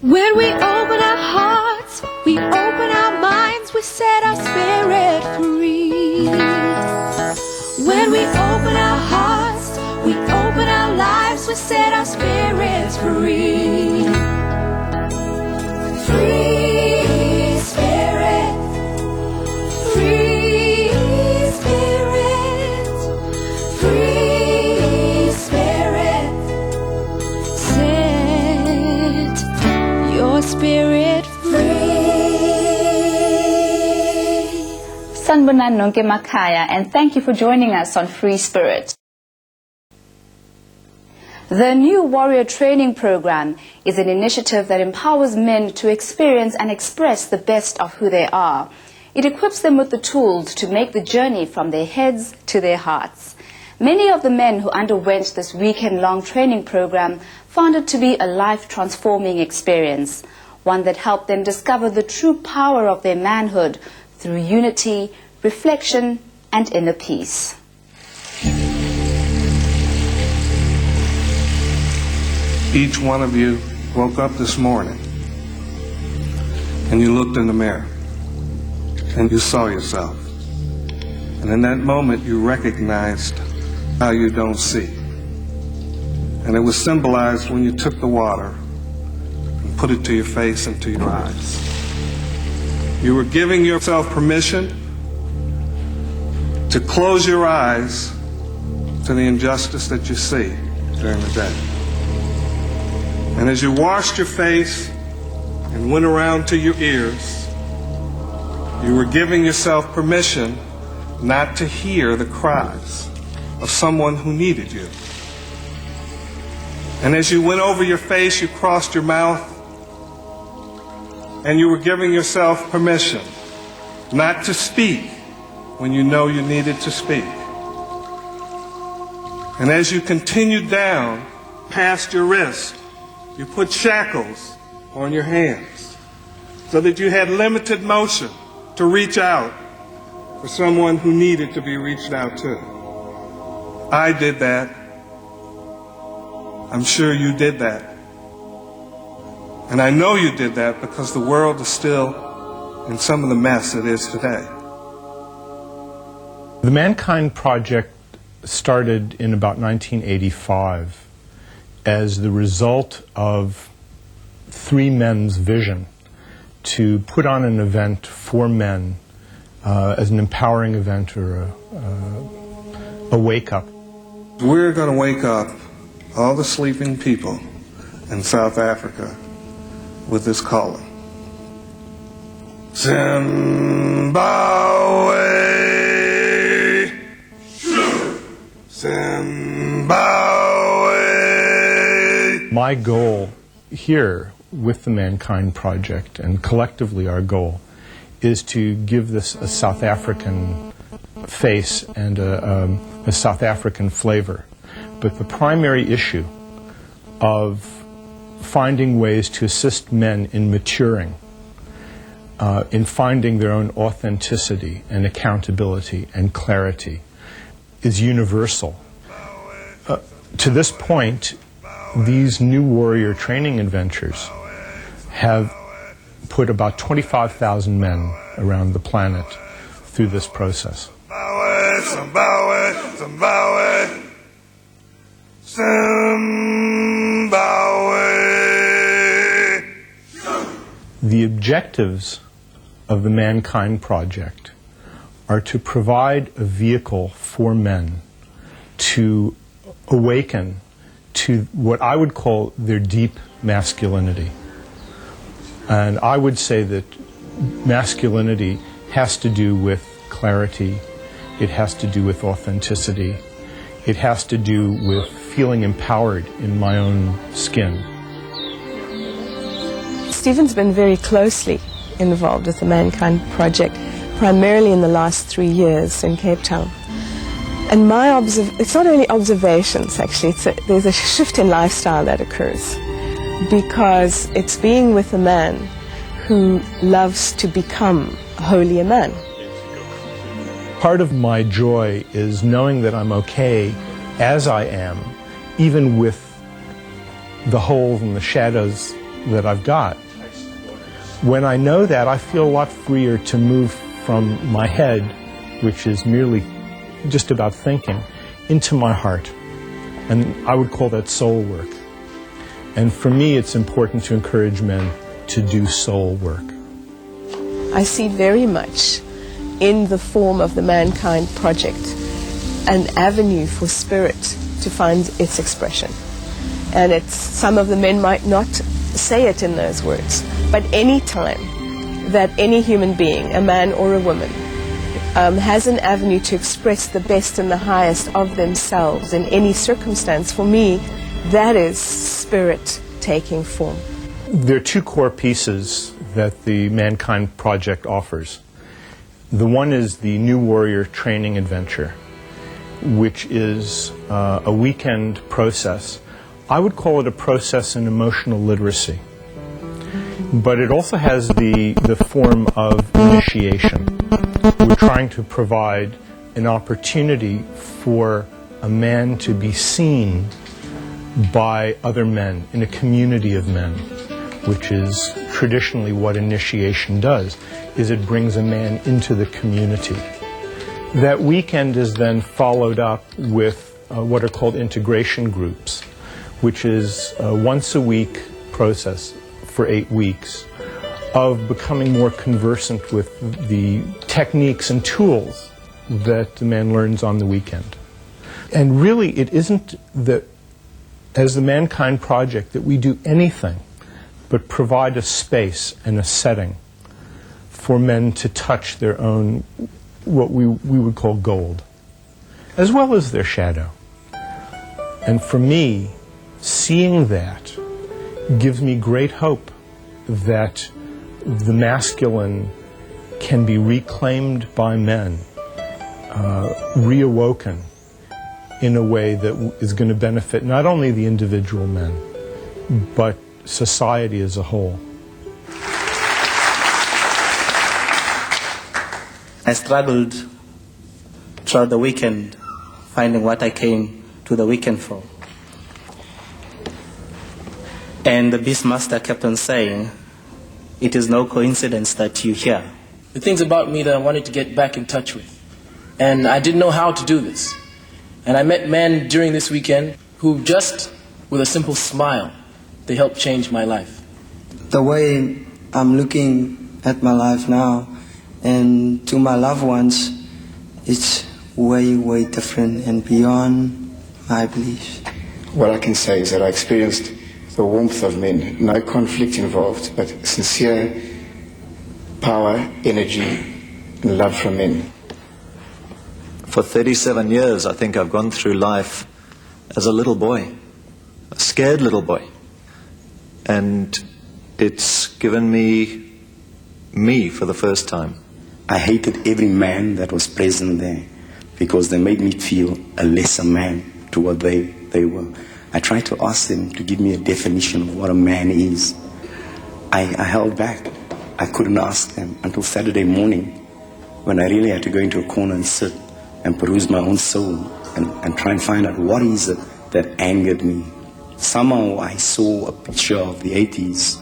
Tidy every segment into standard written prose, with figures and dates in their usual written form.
When we open our hearts, we open our minds, we set our spirit free. When we open our hearts, we open our lives, we set our spirits free. Free spirit, free spirit, free spirit. Set your spirit free. Sanibonani nonke emakhaya, and thank you for joining us on Free Spirit. The new Warrior Training Program is an initiative that empowers men to experience and express the best of who they are. It equips them with the tools to make the journey from their heads to their hearts. Many of the men who underwent this weekend-long training program found it to be a life-transforming experience, one that helped them discover the true power of their manhood through unity, reflection, and inner peace. Each one of you woke up this morning and you looked in the mirror and you saw yourself. And in that moment you recognized how you don't see. And it was symbolized when you took the water and put it to your face and to your eyes. You were giving yourself permission to close your eyes to the injustice that you see during the day. And as you washed your face and went around to your ears, you were giving yourself permission not to hear the cries of someone who needed you. And as you went over your face, you crossed your mouth, and you were giving yourself permission not to speak when you know you needed to speak. And as you continued down past your wrist, you put shackles on your hands so that you had limited motion to reach out for someone who needed to be reached out to. I did that. I'm sure you did that. And I know you did that because the world is still in some of the mess it is today. The ManKind project started in about 1985 as the result of three men's vision to put on an event for men as an empowering event or a wake-up. We're going to wake up all the sleeping people in South Africa with this calling. Zimbabwe! Zimbabwe! My goal here with the ManKind project, and collectively our goal, is to give this a South African face and a South African flavor. But the primary issue of finding ways to assist men in maturing, in finding their own authenticity and accountability and clarity, is universal. To this point, these new warrior training adventures have put about 25,000 men around the planet through this process. Zimbabwe, Zimbabwe, Zimbabwe. The objectives of the ManKind project are to provide a vehicle for men to awaken to what I would call their deep masculinity. And I would say that masculinity has to do with clarity, it has to do with authenticity, it has to do with feeling empowered in my own skin. Stephen's been very closely involved with the ManKind project, primarily in the last 3 years in Cape Town. And it's not only observations, actually, there's a shift in lifestyle that occurs, because it's being with a man who loves to become a holier man. Part of my joy is knowing that I'm okay as I am, even with the holes and the shadows that I've got. When I know that, I feel a lot freer to move from my head, which is merely just about thinking, into my heart. And I would call that soul work. And for me, it's important to encourage men to do soul work. I see very much in the form of the ManKind project an avenue for spirit to find its expression. And it's, some of the men might not say it in those words, but any time that any human being, a man or a woman, has an avenue to express the best and the highest of themselves in any circumstance, for me, that is spirit taking form. There are two core pieces that the ManKind project offers. The one is the New Warrior Training Adventure, which is a weekend process. I would call it a process in emotional literacy. But it also has the form of initiation. We're trying to provide an opportunity for a man to be seen by other men in a community of men, which is traditionally what initiation does, is it brings a man into the community. That weekend is then followed up with what are called integration groups, which is a once-a-week process for 8 weeks of becoming more conversant with the techniques and tools that the man learns on the weekend. And really, it isn't that, as the ManKind project, that we do anything but provide a space and a setting for men to touch their own, what we would call gold, as well as their shadow. And for me, seeing that gives me great hope that the masculine can be reclaimed by men, reawoken in a way that is going to benefit not only the individual men, but society as a whole. I struggled throughout the weekend, finding what I came to the weekend for. And the Beastmaster kept on saying, it is no coincidence that you're here. The things about me that I wanted to get back in touch with. And I didn't know how to do this. And I met men during this weekend who just, with a simple smile, they helped change my life. The way I'm looking at my life now and to my loved ones, it's way, way different and beyond my beliefs. What I can say is that I experienced the warmth of men, no conflict involved, but sincere power, energy, and love from men. For 37 years, I think I've gone through life as a little boy, a scared little boy. And it's given me for the first time. I hated every man that was present there because they made me feel a lesser man to what they were. I tried to ask them to give me a definition of what a man is. I held back. I couldn't ask them until Saturday morning when I really had to go into a corner and sit and peruse my own soul and try and find out what is it that angered me. Somehow I saw a picture of the 80s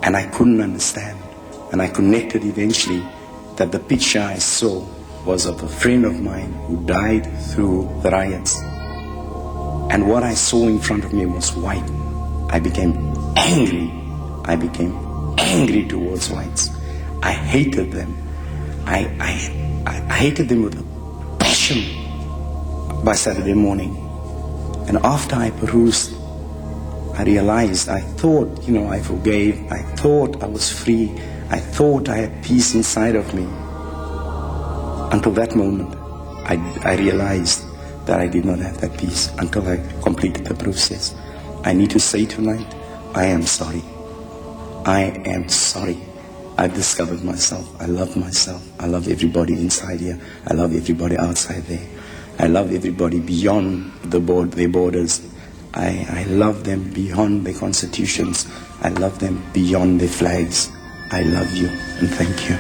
and I couldn't understand. And I connected eventually that the picture I saw was of a friend of mine who died through the riots. And what I saw in front of me was white. I became angry. I became angry towards whites. I hated them. I hated them with a passion by Saturday morning. And after I perused, I realized, I thought, I forgave. I thought I was free. I thought I had peace inside of me. Until that moment, I realized that I did not have that peace until I completed the process. I need to say tonight, I am sorry. I am sorry. I've discovered myself. I love myself. I love everybody inside here. I love everybody outside there. I love everybody beyond their borders. I love them beyond their constitutions. I love them beyond their flags. I love you and thank you.